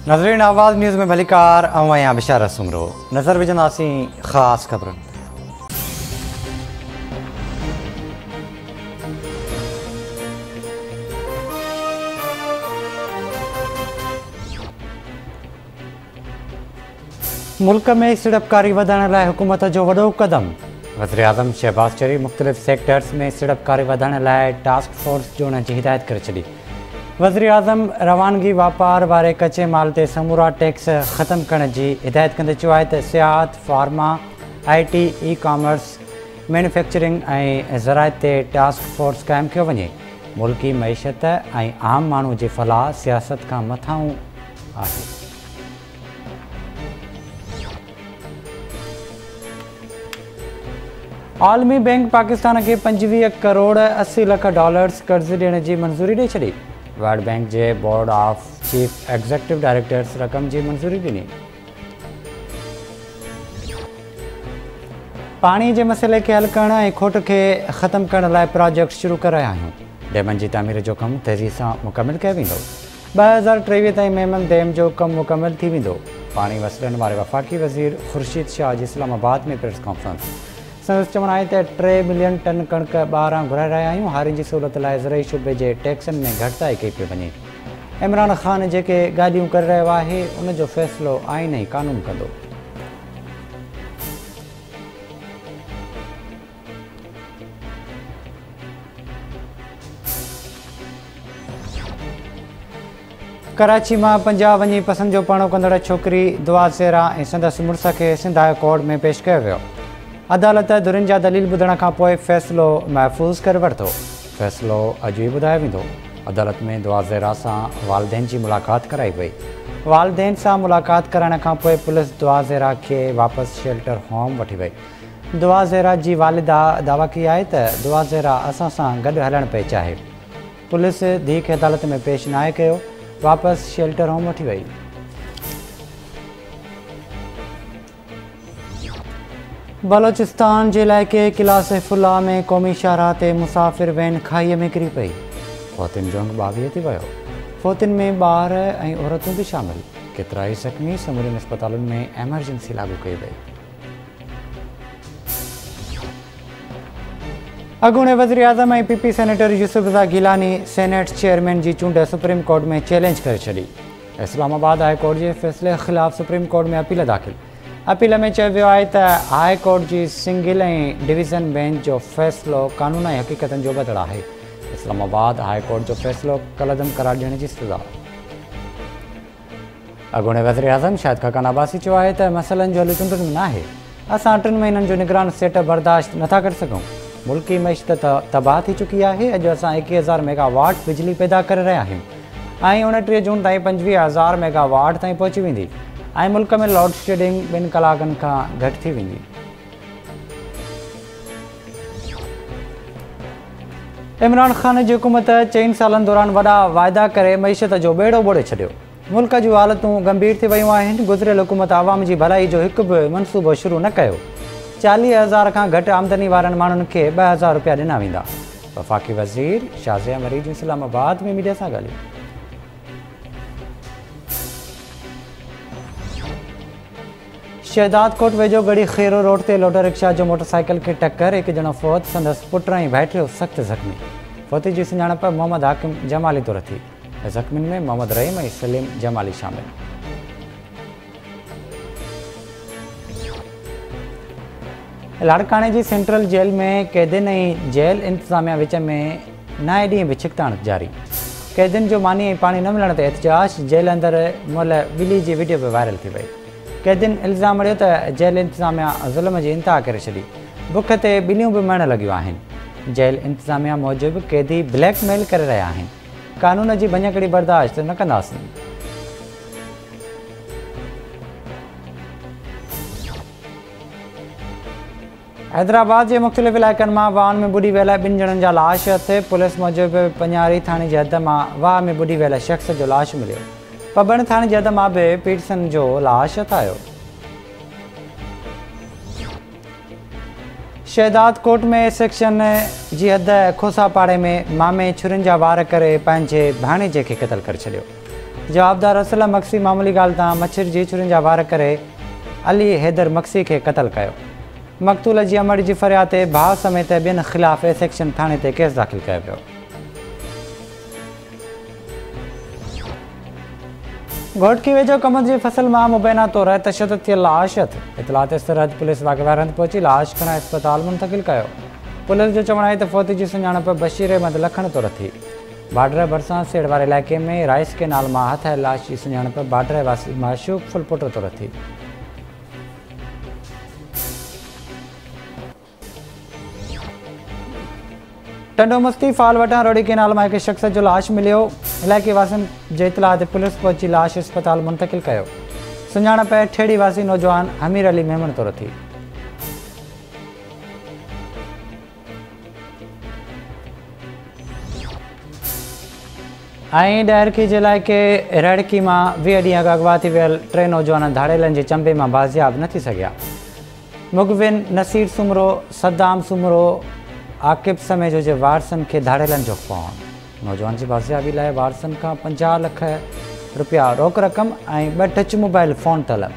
नज़रीन आवाज़ न्यूज़ में भलीकार अवां बिशारा सुमरो नज़र विझंदासीं ख़ासि ख़बरुनि। मुल्क में सीड़पकारी वधाइण लाइ हुकूमत जो वॾो क़दम। वज़ीर आज़म शहबाज़ शरीफ़ मुख़्तलिफ़ सेक्टर्स में सीड़पकारी वधाइण लाइ टास्क फोर्स जोड़ण जी हिदायत करे छॾी। वज़ीर आज़म रवानगी वापार वारे कचे माल ते समूरा टैक्स ख़त्म करण जी हिदायत कंदे चयो आहे त सियाहत, फार्मा, IT, ई-कॉमर्स, मैन्युफैक्चरिंग ऐं ज़राइत ते टास्क फोर्स क़ाइमु कयो वञे। मुल्की मईशत ऐं आम माण्हू जी फलाह सियासत खां मथां आहे। आलमी बैंक पाकिस्तान के 25 करोड़ 80 लख डॉलर्स कर्ज़ ॾियण जी मंज़ूरी ॾेई छॾी। World bank J board of chief executive directors रक़म जी मंज़ूरी ॾिनी। पाणी जे मसइले खे हल करण ऐं खोट खे ख़त्म करण लाइ प्रोजेक्ट शुरू करे रहिया आहियूं। डैमनि जी तामीर जो कमु तेज़ी सां मुकमिल कयो वेंदो। 2023 ताईं मेमन डैम जो कमु मुकमिल थी वेंदो। पाणी मसइलनि वारे वफ़ाक़ी वज़ीर ख़ुर्शीद शाह जी इस्लामाबाद में प्रेस कॉन्फ्रेंस। संदसि चवणु आहे त 3 मिलियन टन कणिक ॿाहिरां घुराए रहिया आहियूं। हारियुनि जी सहूलियत लाइ ज़रई शुबे जे टैक्सनि में घटिताई कई पई वञे। इमरान ख़ान जेके ॻाल्हियूं करे रहियो आहे उनजो फ़ैसिलो आइन ऐं क़ानून कंदो। कराची मां पंजाब वञी पसंदि जो पाणो कंदड़ छोकिरी दुआ ज़ेरा ऐं संदसि मुड़ुस खे सिंध हाई कोर्ट में पेश कयो वियो। अदालत धुरियुनि जा दलील ॿुधण खां पोइ फ़ैसिलो महफ़ूज़ करे वरितो। फ़ैसिलो अॼु ई ॿुधायो वेंदो। अदालत में दुआ ज़ेरा सां वालदेन जी मुलाक़ात कराई वई। वालदेन सां मुलाक़ात कराइण खां पोइ पुलिस दुआ ज़ेरा खे वापसि शेल्टर होम वठी वई। दुआ ज़ेरा जी वालिदा दावा कई आहे त दुआ ज़ेरा असां सां गॾु हलणु पई चाहे। पुलिस धीउ खे अदालत में पेश नाहे कयो, वापसि शेल्टर होम वठी वई। बलोचिस्तान जे इलाइक़े किला सैफुल्ला में क़ौमी शाहराह ते मुसाफ़िर वैन खाईअ में किरी पई। फ़ौतियुनि जो अंग 22 ते वियो। फ़ौतियुनि में ॿार ऐं औरतूं बि शामिल। केतिरा ई ज़ख़्मी। समूरनि अस्पतालुनि में एमरजेंसी लागू कई वई। अॻूणे वज़ीर आज़म ऐं PP सेनेटर यूसुफ़ज़ा गिलानी सेनेट चेयरमैन जी चूंड सुप्रीम कोर्ट में चैलेंज करे छॾी। इस्लामाबाद हाई कोर्ट जे फ़ैसिले ख़िलाफ़ सुप्रीम कोर्ट में अपील दाख़िल। अपील में चयो वियो आहे त हाई कोर्ट जी सिंगल ऐं डिवीज़न बेंच जो फ़ैसिलो क़ानून ऐं हक़ीक़तनि जो बदिल आहे। इस्लामाबाद हाई कोर्ट जो फ़ैसिलो कलअदम करार ॾियण जी सज़ा। अॻूणे वज़ीर आज़म शाहिद खाकान अब्बासी चयो आहे त मसइलनि जो हल चूंडुनि में न आहे। असां 3 महीननि जो निगरान सेट बर्दाश्त नथा करे सघूं। मुल्की मईशत तबाह थी चुकी आहे। अॼु असां 21,000 मेगावाट बिजली पैदा करे रहिया आहियूं ऐं 29 जून ताईं 25,000 मेगावाट ताईं पहुची वेंदी ऐं मुल्क में लोड शेडिंग 2 कलाकनि खां घटि थी वेंदी। इमरान ख़ान जी हुकूमत 4 सालनि दौरान वॾा वाइदा करे मईशत जो ॿेड़ो ॿोड़े छॾियो। मुल्क जूं हालतूं गंभीर थी वियूं आहिनि। गुज़िरियल हुकूमत आवाम जी भलाई जो हिकु बि मनसूबो शुरू न कयो। 40,000 खां घटि आमदनी वारनि माण्हुनि खे 2,000 रुपया ॾिना वेंदा। वफ़ाक़ी वज़ीर शाज़िया मरीज़ इस्लामाबाद में मीडिया सां ॻाल्हायो। शहदाद कोट वेझो गड़ी खैरो रोड ते लोटर रिक्शा जो मोटरसाइकिल खे टक्कर। हिकु ॼणो फ़ौत, संदसि पुट ऐं भाइटियो सख़्तु ज़ख़्मी। फ़ौती जी सुञाणप मोहम्मद हाकिम जमाली तौर थी। ज़ख़्मियुनि में मोहम्मद रहीम ऐं सलीम जमाली शामिल। लाड़काने जी सेंट्रल जेल में कैदियुनि ऐं जेल इंतज़ामिया विच में 9 ॾींहं बि छिकताण जारी। कैदियुनि जो मानी ऐं पाणी न मिलण ते एहतिजाज। जेल अंदरि मुअल ॿिली जी वीडियो बि वायरल थी वई। कैदियुनि इल्ज़ाम हणियो त जेल इंतज़ामिया ज़ुल्म जी इंतिहा करे छॾी। बुख ते ॿिलियूं बि मरण लॻियूं आहिनि। जेल इंतज़ामिया मूजिबि कैदी ब्लैकमेल करे रहिया आहिनि। कानून जी भञकड़ी बर्दाश्त न कंदासीं। हैदराबाद जे मुख़्तलिफ़ इलाइक़नि मां वाहन में ॿुॾी वियल 2 ॼणनि जा लाश हथ। पुलिस मूजिबि पंजारी थाणे जे हद मां वाह में ॿुॾी वियल शख़्स जो लाश मिलियो। पबण थाणे जे हद मां बि पीटसन जो लाश हथ आयो। शहदाद कोट में सेक्शन जी हद खोसापाड़े में मामे छुरियुनि जा वार करे पंहिंजे भाणेजे खे क़तल करे छॾियो। जवाबदार असलम मक्सी मामूली ॻाल्हि तां मच्छर जी छुरियुनि जा वार करे अली हैदर मक्सी खे क़तल कयो। मक़तूल जी अमड़ जी फरियाद ते भाउ समेत ॿियनि ख़िलाफ़ ए सेक्शन थाणे ते केस दाख़िल कयो वियो। घोटकी वेझो कमंद जी फसल मां मुबैना तौर तशदुद थियल लाश इतलात सरहद पुलिस वाक़िआ हंधि पहुची लाश खणा अस्पताल मुंतक़िल कयो। पुलिस जो चवणु आहे त फ़ौती जी सुञाणप बशीर अहमद लखण तौर थी। बाडर भरिसां सेड़ वारे इलाइक़े में राइस केनाल मां हथायल लाश जी सुञाणप बाडर वासी माशूक फुलपुट तौर थी। टंडो मस्ती फाल वटां रोडी केनाल मां हिकु शख़्स जो लाश मिलियो। इलाइक़े वासियुनि जे इतलाह ते पुलिस पहुची लाश अस्पताल मुंतक़िल कयो। सुञाणप ठेड़ी वासी नौजवान हमीर अली मेमन तौर थी। ऐं ॾहरकी जे इलाइक़े रेड़की मां 20 ॾींहं अॻु अगवा थी वियल 3 नौजवान धाड़ेलनि जे चंबे मां बाज़ियाब न थी सघिया। मुगविन नसीर सुमरो, सद्दाम सुमरो, आकिब समेजो जे वारसनि खे धाड़ेलनि जो फ़ोन। नौजवान जी बाज़ियाबी लाइ वारसनि खां 50 लख रुपया रोक रक़म ऐं 2 टच मोबाइल फ़ोन तलब।